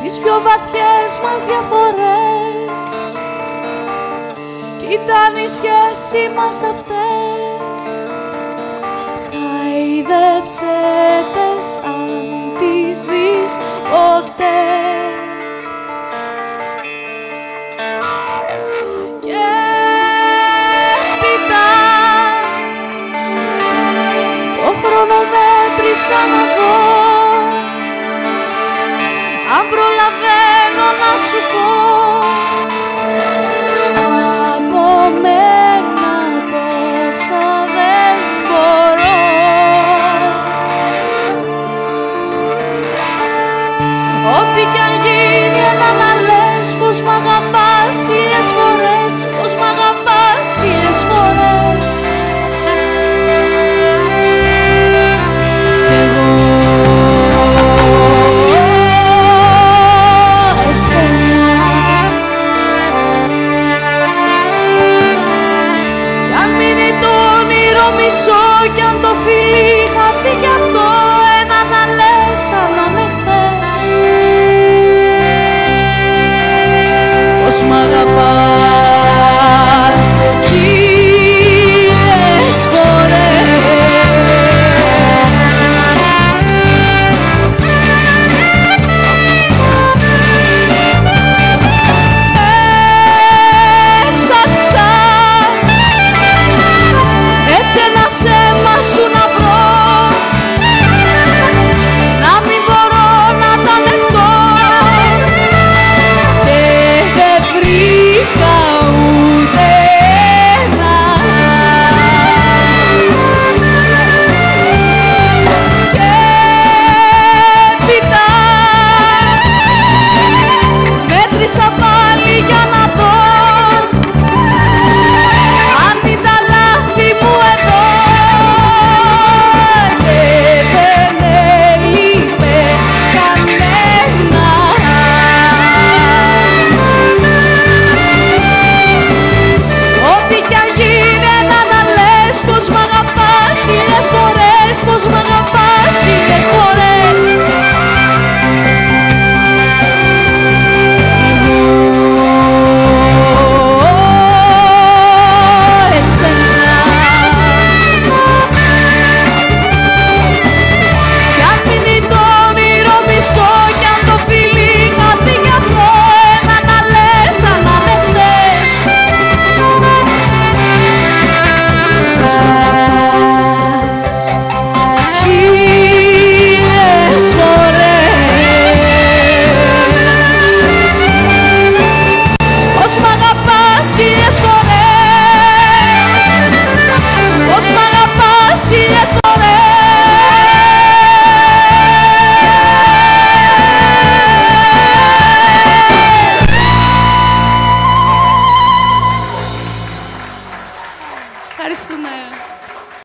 Τις πιο βαθιές μας διαφορές κι ήταν η σχέση μας αυτές. Χάιδεψε τες αν τις δεις ποτέ. Και έπειτα το χρόνο μέτρησα να δω αν προλαβαίνω να σου πω από μένα πόσα δεν μπορώ. Ό,τι κι αν γίνει ένα να λες πως μ' αγαπάς χίλιες φορές, πως μ' αγαπάς χίλιες φορές. Κι εγώ κι αν το φιλί χαθεί κι αυτό ένα να λες σαν να με χθες πως μ' αγαπάς.